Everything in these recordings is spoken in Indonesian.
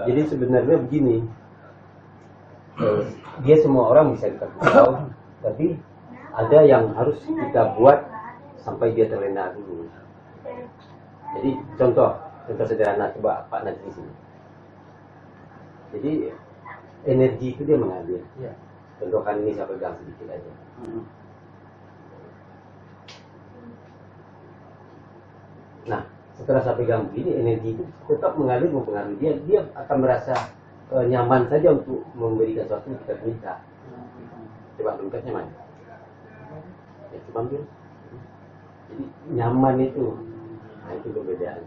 Jadi sebenarnya begini, dia semua orang bisa kita tahu, tapi ada yang harus kita buat sampai dia terlena dulu. Jadi contoh sederhana, coba Pak Najib di sini. Jadi energi itu dia mengalir. Contohkan ini saya pegang sedikit aja. Nah, setelah saya pegang begini, energi itu tetap mengalir, mempengaruhi dia. Dia akan merasa nyaman saja untuk memberikan sesuatu yang kita minta. Coba dompetnya mana? Ya, coba ambil. Jadi nyaman itu. Nah, itu perbedaan.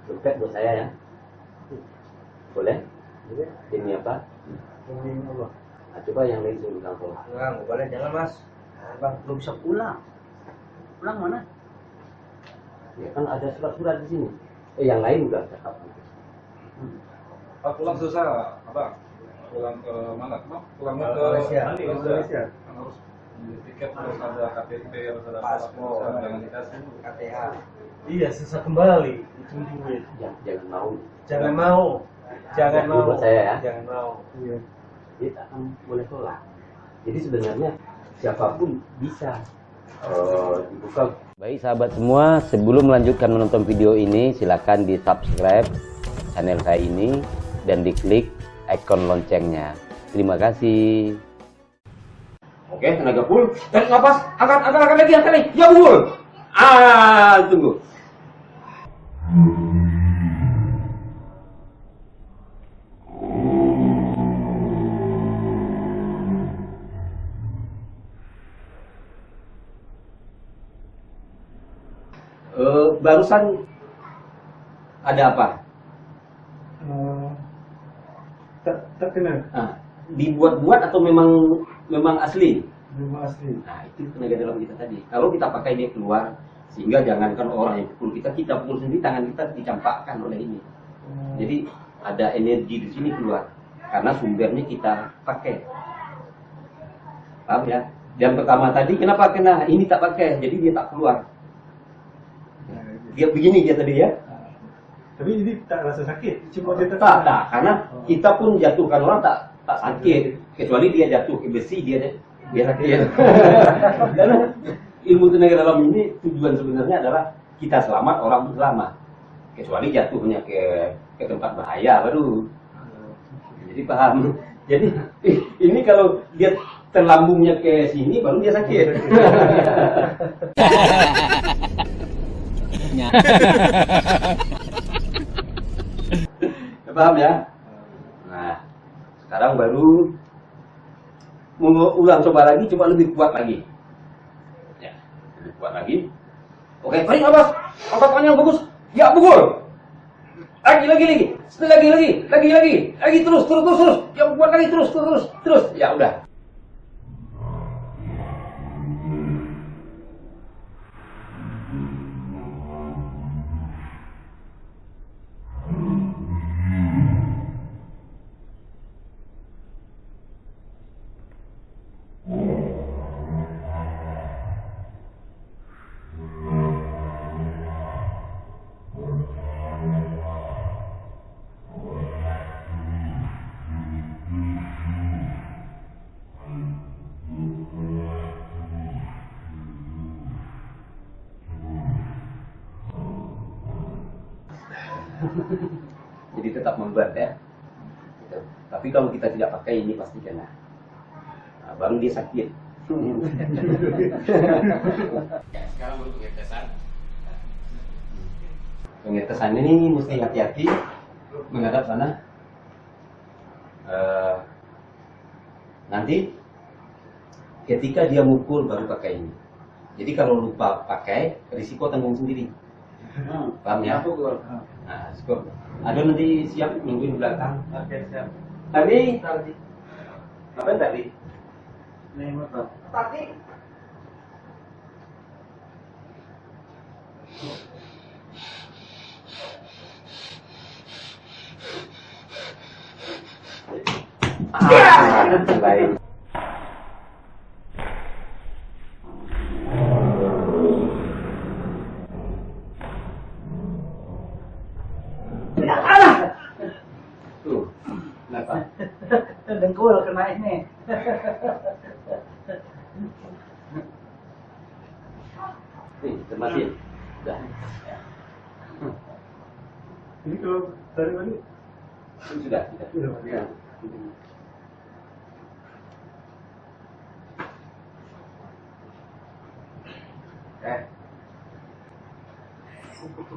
Dompet buat saya ya. Boleh? Ini apa? Ini Allah. Nah, coba yang lain suruh bilang tolong. Enggak boleh, jangan Mas. Bang, belum bisa pulang. Pulang mana? Ya kan ada surat-surat di sini. Yang lain udah cakap. Pak, pulang susah, Abang. Pulang ke mana? Pulangnya ke Malaysia. Kan harus beli tiket, harus ada KTP, harus ada Paspor, jangan dikasih. KTA. Iya, susah kembali. Itu duit. Jangan mau. Jangan mau. Jangan Ini mau. buat saya ya. Jangan mau. Iya. Dia tak akan boleh tolak. Jadi sebenarnya siapapun bisa dibuka. Baik sahabat semua, sebelum melanjutkan menonton video ini, silakan di subscribe channel saya ini dan diklik ikon loncengnya. Terima kasih. Oke, tenaga full. Tarik nafas, angkat lagi. Ya full. Tunggu. Barusan ada apa? Tak kenal. Nah, dibuat-buat atau memang asli? Memang asli. Nah, itu tenaga dalam kita tadi. Kalau kita pakai dia keluar, sehingga jangankan orang yang pukul kita pukul sendiri, tangan kita dicampakkan oleh ini. Jadi ada energi di sini keluar, karena sumbernya kita pakai. Paham ya? Yang pertama tadi kenapa kena? Ini tak pakai, jadi dia tak keluar. Dia begini dia tadi ya. Tapi ini tak rasa sakit. Cuma dia Tak, karena kita pun jatuhkan orang tak sakit, kecuali dia jatuh ke besi dia sakit. Karena ilmu tenaga dalam ini tujuan sebenarnya adalah kita selamat, orang pun selamat. Kecuali jatuhnya ke tempat bahaya baru. Jadi paham. Jadi ini kalau dia terlambungnya ke sini baru dia sakit. Paham ya? Nah, sekarang baru mau ulang coba lebih kuat lagi. Ya, lebih kuat lagi. Oke, paling apa? Angkat panjang bagus. Ya, pukul. Lagi. Lagi terus. Yang kuat lagi terus. Ya udah. Jadi tetap memberat ya. Gitu. Tapi kalau kita tidak pakai ini pasti kena. Nah, baru dia sakit. Sekarang baru pengetesan. Pengetesan ini mesti hati-hati menghadap sana. Nanti ketika dia mukul baru pakai ini. Jadi kalau lupa pakai, risiko tanggung sendiri. Paham ya? Nah, skor. Ada nanti siap nungguin di belakang. Oke, siap. Tadi. Apa tadi? Nih, motor. Tapi Baik. Tuh. Kenapa? Dengkul kena ini. Nih, termasih. Udah. Ini kalau dari mana? Sudah. Sudah. Ya.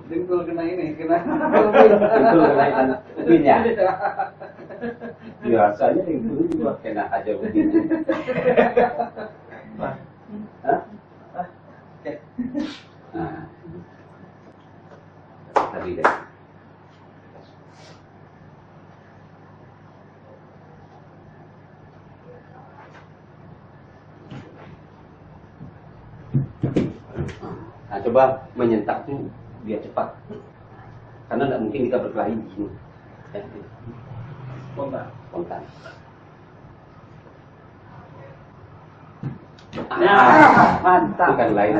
Dengkul kena ini, kena. Itu kenaikan ubinnya. Biasanya yang dulu juga kena aja ubinnya. Hah? Oke. Nah. Tadi deh. Nah, coba menyentak tuh biar cepat. Karena tidak mungkin kita berkelahi di sini. Ya, spontan. Mantap. Bukan lain.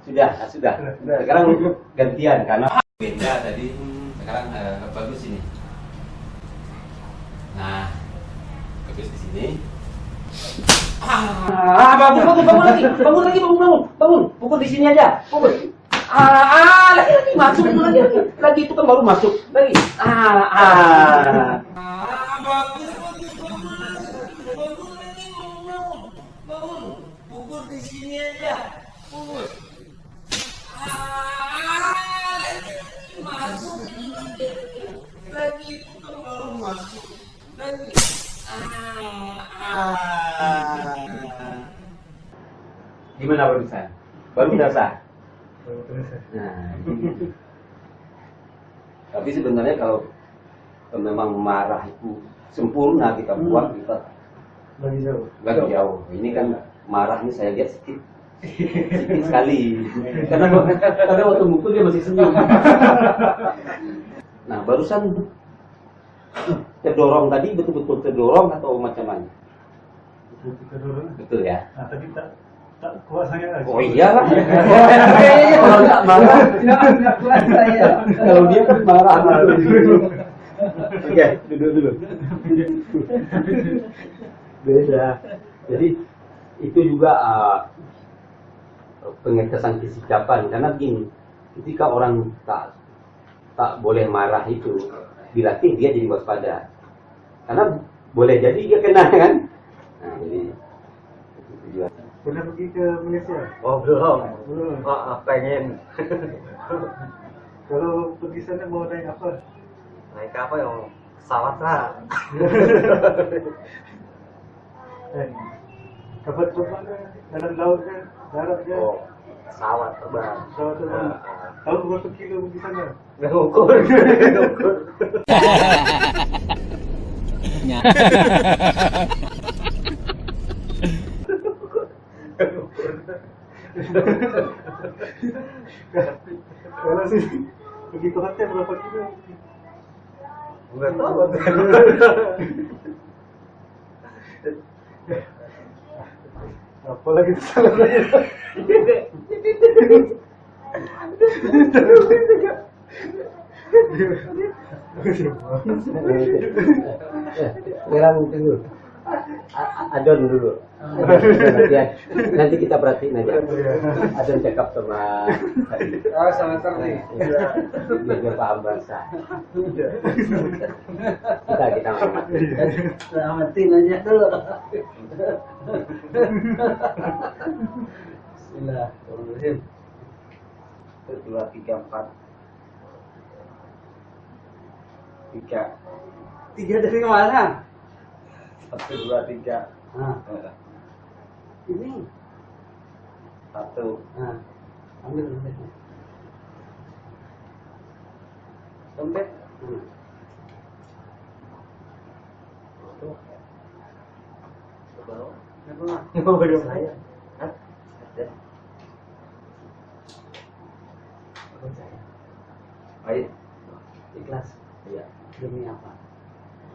Sudah. Sekarang gantian karena beda tadi. Sekarang bagus ini. Nah, bagus di sini. Bangun. Pukul di sini aja. Pukul. Lagi masuk lagi itu kan baru masuk lagi. Pukul di sini aja. Pukul. Masuk lagi itu kan baru masuk lagi. Gimana barusan? Baru berasa? Nah, ini. Tapi sebenarnya kalau memang marah itu sempurna kita buat kita lagi jauh. Ini kan marahnya saya lihat sedikit sekali. Karena waktu mukul dia masih senyum. Nah, barusan terdorong tadi betul-betul terdorong atau macam mana? Betul ya? Nah, tadi tak kuat saya. Oh iya lah. Kalau nggak marah, Nggak kuat saya. kalau dia kan marah. Oke, duduk dulu. Beda. Jadi itu juga pengetesan kesikapan karena begini, ketika orang tak boleh marah itu dilatih dia jadi waspada. Karena boleh jadi dia kena kan. Nah, jadi itu juga. Pernah pergi ke Malaysia? Oh belum. Pengen. Kalau pergi sana mau naik apa? Naik apa yang pesawat lah. Kapal terbang ke dalam laut ke darat ke? Pesawat terbang. Pesawat terbang. Tahu berapa kilo pergi sana? Nggak ukur. Kalau sih pergi ke hotel berapa kilo? Nggak tahu. Apa lagi salah lagi? Sekarang dulu. Adon dulu. Nanti kita perhatiin aja. Adon cakap sama Sama terni. biar dia paham bahasa. Kita Selamatin aja dulu. Bismillahirrahmanirrahim. 1, 2, 3, 4. 3 dari mana? 1, 2, 3. Ini 1. Ambil dompetnya. Dompet. Saya. percaya. Baik. Ikhlas. Iya. Demi apa?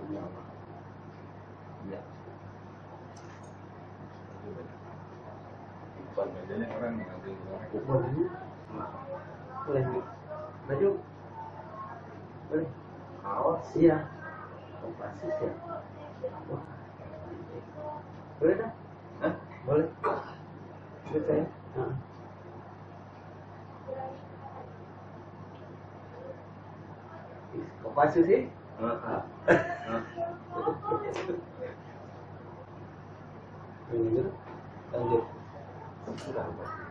Demi Allah. Iya. Bukan mejanya orang mengambil orang. Boleh? Boleh. Baju? Boleh. Kaos. Iya. Kompasis ya. Wah. Boleh dah? Hah? Boleh. Percaya? Heeh. Kompasis sih? Heeh. Lanjut. Sudah, Pak.